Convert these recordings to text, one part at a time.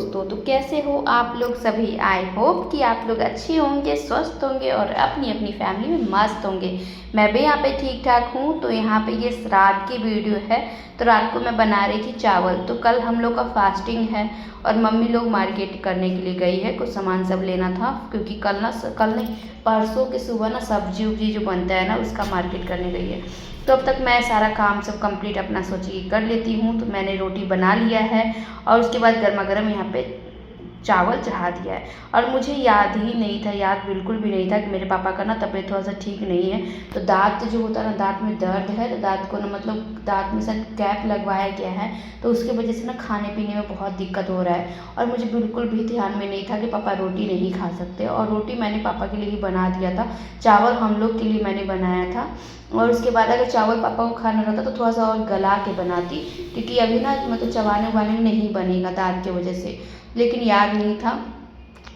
दोस्तों, तो कैसे हो आप लोग सभी। आई होप कि आप लोग अच्छे होंगे, स्वस्थ होंगे और अपनी अपनी फैमिली में मस्त होंगे। मैं भी यहाँ पे ठीक ठाक हूँ। तो यहाँ पे ये रात की वीडियो है। तो रात को मैं बना रही थी चावल। तो कल हम लोग का फास्टिंग है और मम्मी लोग मार्केट करने के लिए गई है, कुछ सामान सब लेना था, क्योंकि कल नहीं परसों की सुबह ना सब्जी उब्जी जो बनता है ना उसका मार्केट करने गई है। तो अब तक मैं सारा काम सब कंप्लीट अपना सोची कर लेती हूँ। तो मैंने रोटी बना लिया है और उसके बाद गर्मा गर्म यहाँ पे चावल चढ़ा दिया है। और मुझे याद ही नहीं था, याद बिल्कुल भी नहीं था कि मेरे पापा का ना तबीयत थोड़ा सा ठीक नहीं है। तो दांत जो होता है ना, दांत में दर्द है, तो दांत को ना मतलब दांत में शायद कैप लगवाया गया है, तो उसकी वजह से ना खाने पीने में बहुत दिक्कत हो रहा है। और मुझे बिल्कुल भी ध्यान में नहीं था कि पापा रोटी नहीं खा सकते, और रोटी मैंने पापा के लिए ही बना दिया था। चावल हम लोग के लिए मैंने बनाया था। और उसके बाद अगर चावल पापा को खाना रहता तो थोड़ा सा और गला के बनाती, क्योंकि अभी ना मतलब चबाने उबाने में नहीं बनेगा दांत की वजह से, लेकिन याद नहीं था।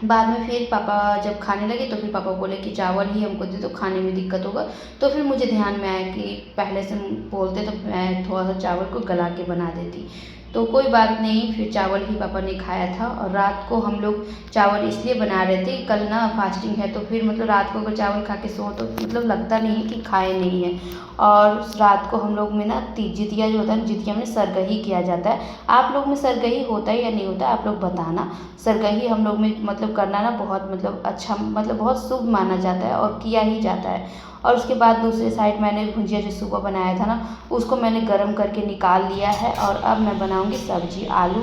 बाद में फिर पापा जब खाने लगे तो फिर पापा बोले कि चावल ही हमको दे दो, खाने में दिक्कत होगा। तो फिर मुझे ध्यान में आया कि पहले से बोलते तो मैं थोड़ा सा चावल को गला के बना देती। तो कोई बात नहीं, फिर चावल ही पापा ने खाया था। और रात को हम लोग चावल इसलिए बना रहे थे, कल ना फास्टिंग है, तो फिर मतलब रात को अगर चावल खा के सो तो मतलब लगता नहीं है कि खाए नहीं है। और रात को हम लोग में ना जितिया जो होता है ना, जितिया में सरगही किया जाता है। आप लोग में सरगही होता है या नहीं होता है, आप लोग बताना। सरगही हम लोग में मतलब करना ना बहुत मतलब अच्छा, मतलब बहुत शुभ माना जाता है और किया ही जाता है। और उसके बाद दूसरे साइड मैंने भुजिया जो सुबह बनाया था ना, उसको मैंने गरम करके निकाल लिया है। और अब मैं बनाऊंगी सब्जी, आलू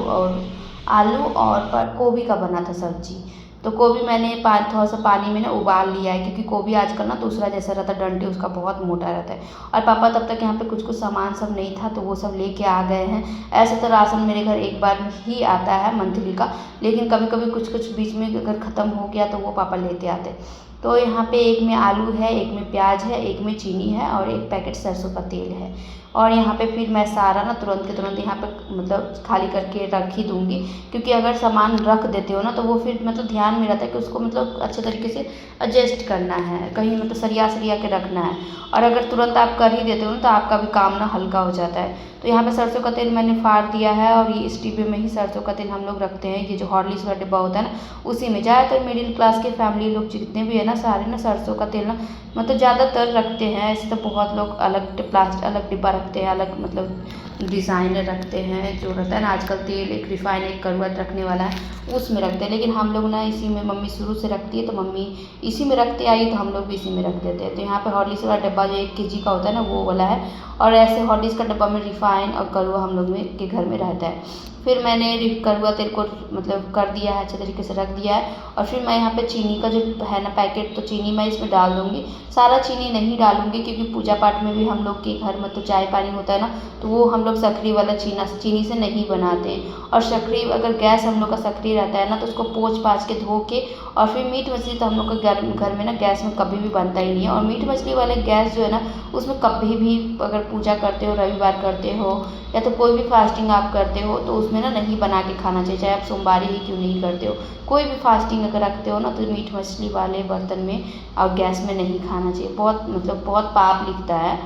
और गोभी का बना था सब्जी। तो गोभी मैंने थोड़ा सा पानी में ना उबाल लिया है, क्योंकि गोभी आजकल ना दूसरा जैसा रहता है, डंटी उसका बहुत मोटा रहता है। और पापा तब तक यहाँ पे कुछ कुछ सामान सब नहीं था, तो वो सब लेके आ गए हैं। ऐसे तो राशन मेरे घर एक बार ही आता है मंथली का, लेकिन कभी कभी कुछ कुछ बीच में अगर ख़त्म हो गया तो वो पापा लेते आते। तो यहाँ पे एक में आलू है, एक में प्याज है, एक में चीनी है और एक पैकेट सरसों का तेल है। और यहाँ पे फिर मैं सारा ना तुरंत के तुरंत यहाँ पे मतलब खाली करके रख ही दूँगी, क्योंकि अगर सामान रख देते हो ना तो वो फिर मतलब ध्यान में रहता है कि उसको मतलब अच्छे तरीके से एडजस्ट करना है, कहीं मतलब सरिया सरिया के रखना है। और अगर तुरंत आप कर ही देते हो ना तो आपका भी काम ना हल्का हो जाता है। तो यहाँ पे सरसों का तेल मैंने फाड़ दिया है, और ये इस डिब्बे में ही सरसों का तेल हम लोग रखते हैं। ये जो हॉर्लिक्स का डिब्बा होता है ना, उसी में ज़्यादातर मिडिल क्लास के फैमिली लोग जितने भी है ना, सारे ना सरसों का तेल ना मतलब ज़्यादातर रखते हैं। ऐसे तो बहुत लोग अलग अलग डिब्बा रखते हैं, अलग मतलब डिज़ाइनर रखते हैं। जो रहता है ना आजकल तेल, एक रिफाइन एक कड़वा रखने वाला है, उसमें रखते हैं। लेकिन हम लोग ना इसी में, मम्मी शुरू से रखती है तो मम्मी इसी में रखते आई, तो हम लोग भी इसी में रख देते हैं। तो यहाँ पे हॉर्लिक्स वाला डब्बा जो 1 kg का होता है ना, वो वाला है। और ऐसे हॉर्लिक्स का डब्बा में रिफाइन और कड़वा हम लोग में के घर में रहता है। फिर मैंने कड़वा तेल को मतलब कर दिया है, अच्छे तरीके से रख दिया है। और फिर मैं यहाँ पे चीनी का जो है ना पैकेट, तो चीनी मैं इसमें डाल दूँगी। सारा चीनी नहीं डालूँगी, क्योंकि पूजा पाठ में भी हम लोग के घर में तो चाय पानी होता है ना, तो वो हम लोग सकरी वाला चीनी से नहीं बनाते हैं। और सकरी अगर गैस हम लोग का सकरी रहता है ना, तो उसको पोंछ पाछ के धो के, और फिर मीट मछली तो हम लोग के घर में ना गैस में कभी भी बनता ही नहीं है। और मीट मछली वाले गैस जो है ना, उसमें कभी भी अगर पूजा करते हो, रविवार करते हो या तो कोई भी फास्टिंग आप करते हो, तो उसमें ना नहीं बना के खाना चाहिए, चाहे आप सोमवारी ही क्यों नहीं करते हो। कोई भी फास्टिंग अगर रखते हो ना, तो मीट मछली वाले बर्तन में और गैस में नहीं खाना चाहिए, बहुत मतलब बहुत पाप लिखता है।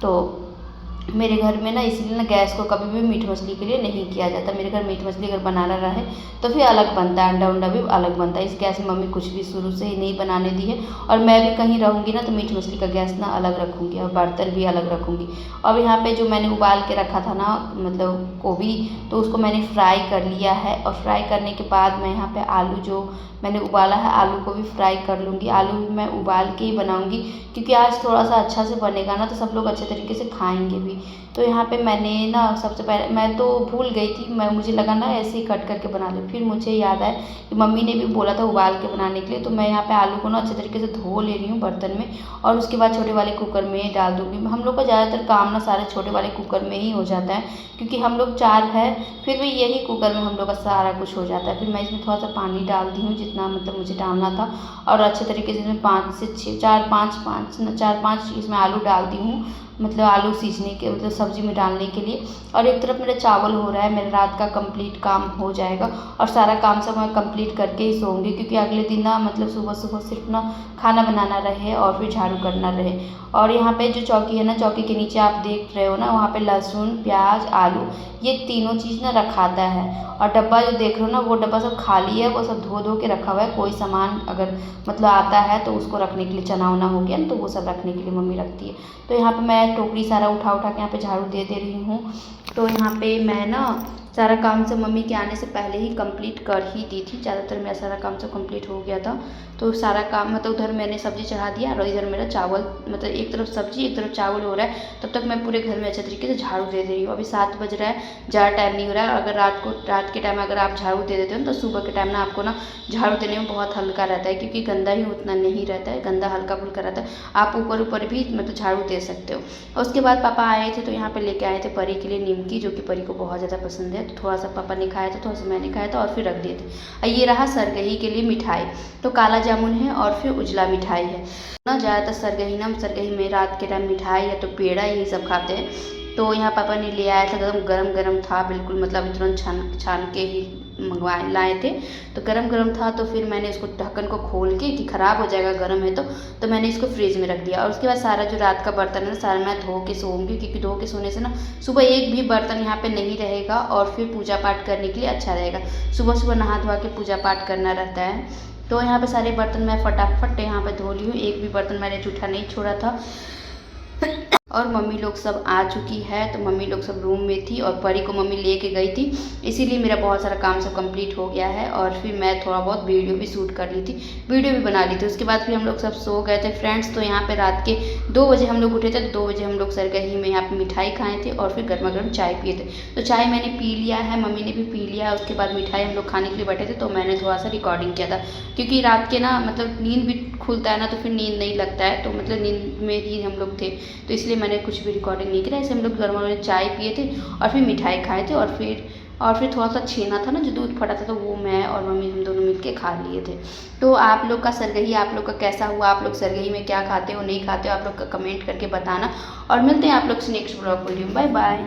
तो मेरे घर में ना इसलिए ना गैस को कभी भी मीट मछली के लिए नहीं किया जाता। मेरे घर मीट मछली अगर बनाना रहे तो फिर अलग बनता है, अंडा उंडा भी अलग बनता है। इस गैस में मम्मी कुछ भी शुरू से ही नहीं बनाने दी है। और मैं भी कहीं रहूँगी ना तो मीट मछली का गैस ना अलग रखूँगी और बर्तन भी अलग रखूँगी। अब यहाँ पे जो मैंने उबाल के रखा था ना मतलब गोभी, तो उसको मैंने फ्राई कर लिया है। और फ्राई करने के बाद मैं यहाँ पे आलू जो मैंने उबाला है, आलू को भी फ्राई कर लूँगी। आलू भी मैं उबाल के ही बनाऊँगी, क्योंकि आज थोड़ा सा अच्छा से बनेगा ना, तो सब लोग अच्छे तरीके से खाएँगे भी। तो यहाँ पे मैंने ना सबसे पहले मैं तो भूल गई थी, मुझे लगा ना ऐसे ही कट करके बना लूँ। फिर मुझे याद आया कि मम्मी ने भी बोला था उबाल के बनाने के लिए। तो मैं यहाँ पे आलू को ना अच्छे तरीके से धो ले रही हूँ बर्तन में, और उसके बाद छोटे वाले कुकर में डाल दूँगी। हम लोग का ज़्यादातर काम ना सारे छोटे वाले कुकर में ही हो जाता है, क्योंकि हम लोग 4 है, फिर भी यही कुकर में हम लोग का सारा कुछ हो जाता है। फिर मैं इसमें थोड़ा सा पानी डाल दी हूँ, जितना मतलब मुझे डालना था। और अच्छे तरीके से इसमें 5 से 6 4 5 5 4 5 इसमें आलू डाल दी हूँ। मतलब आलू सीझने के मतलब सब्ज़ी में डालने के लिए। और एक तरफ मेरा चावल हो रहा है, मेरा रात का कंप्लीट काम हो जाएगा और सारा काम सब मैं कंप्लीट करके ही सोऊंगी, क्योंकि अगले दिन ना मतलब सुबह सुबह सिर्फ ना खाना बनाना रहे और फिर झाड़ू करना रहे। और यहाँ पे जो चौकी है ना, चौकी के नीचे आप देख रहे हो ना, वहाँ पे लहसुन, प्याज, आलू, ये तीनों चीज़ ना रखाता है। और डब्बा जो देख रहे हो ना, वो डब्बा सब खाली है, वो सब धो धो के रखा हुआ है। कोई सामान अगर मतलब आता है तो उसको रखने के लिए, चना वना हो गया ना, तो वो सब रखने के लिए मम्मी रखती है। तो यहाँ पे मैं टोकरी सारा उठा उठा के यहाँ पे झाड़ू दे रही हूँ। तो यहाँ पे मैं ना सारा काम सब मम्मी के आने से पहले ही कंप्लीट कर ही दी थी। ज़्यादातर मेरा सारा काम सब कंप्लीट हो गया था। तो सारा काम मतलब उधर मैंने सब्ज़ी चढ़ा दिया और इधर मेरा चावल, मतलब एक तरफ सब्ज़ी एक तरफ चावल हो रहा है। तब तक मैं पूरे घर में अच्छे तरीके से झाड़ू दे रही हूँ। अभी 7 बज रहा है, ज़्यादा टाइम नहीं हो रहा है। अगर रात के टाइम अगर आप झाड़ू दे देते हो तो सुबह के टाइम ना आपको ना झाड़ू देने में बहुत हल्का रहता है, क्योंकि गंदा ही उतना नहीं रहता है, गंदा हल्का फुल्का रहता है। आप ऊपर ऊपर भी मतलब झाड़ू दे सकते हो। और उसके बाद पापा आए थे तो यहाँ पे लेके आए थे परी के लिए निमकी, जो कि परी को बहुत ज़्यादा पसंद है। तो थोड़ा सा पापा ने खाया था, थोड़ा सा मैंने खाया था और फिर रख दिए थे। और ये रहा सरगही के लिए मिठाई, तो काला जामुन है और फिर उजला मिठाई है ना। ज़्यादातर सरगही में रात के टाइम मिठाई या तो पेड़ा यही सब खाते हैं। तो यहाँ पापा ने ले आया था, एकदम गरम गरम था बिल्कुल, मतलब तुरंत छान के ही लाए थे। तो गरम गरम था, तो फिर मैंने इसको ढक्कन को खोल के, कि ख़राब हो जाएगा गर्म है तो मैंने इसको फ्रिज में रख दिया। और उसके बाद सारा जो रात का बर्तन है सारा मैं धो के सोऊंगी, क्योंकि धो के सोने से ना सुबह एक भी बर्तन यहाँ पे नहीं रहेगा और फिर पूजा पाठ करने के लिए अच्छा रहेगा। सुबह सुबह नहा धोवा के पूजा पाठ करना रहता है। तो यहाँ पे सारे बर्तन मैं फटाफट यहाँ पे धो ली हूँ, एक भी बर्तन मैंने जूठा नहीं छोड़ा था। और मम्मी लोग सब आ चुकी है, तो मम्मी लोग सब रूम में थी और परी को मम्मी लेके गई थी, इसीलिए मेरा बहुत सारा काम सब कंप्लीट हो गया है। और फिर मैं थोड़ा बहुत वीडियो भी शूट कर ली थी, वीडियो भी बना ली थी। उसके बाद फिर हम लोग सब सो गए थे फ्रेंड्स। तो यहाँ पे रात के 2 बजे हम लोग उठे थे, तो 2 बजे हम लोग सरगही में यहाँ पे मिठाई खाए थे और फिर गर्मा गर्म चाय पिए थे। तो चाय मैंने पी लिया है, मम्मी ने भी पी लिया। उसके बाद मिठाई हम लोग खाने के लिए बैठे थे, तो मैंने थोड़ा सा रिकॉर्डिंग किया था, क्योंकि रात के ना मतलब नींद भी खुलता है ना, तो फिर नींद नहीं लगता है, तो मतलब नींद में ही हम लोग थे, तो इसलिए मैंने कुछ भी रिकॉर्डिंग नहीं किया। ऐसे हम लोग गर्मा गर्म चाय पिए थे और फिर मिठाई खाए थे। और फिर थोड़ा सा छेना था ना जो दूध फटा था, तो वो मैं और मम्मी हम दोनों मिलके खा लिए थे। तो आप लोग का सरगही आप लोग का कैसा हुआ? आप लोग सरगही में क्या खाते हो नहीं खाते हो? आप लोग का कमेंट करके बताना। और मिलते हैं आप लोग से नेक्स्ट ब्लॉग वीडियो में। Bye bye.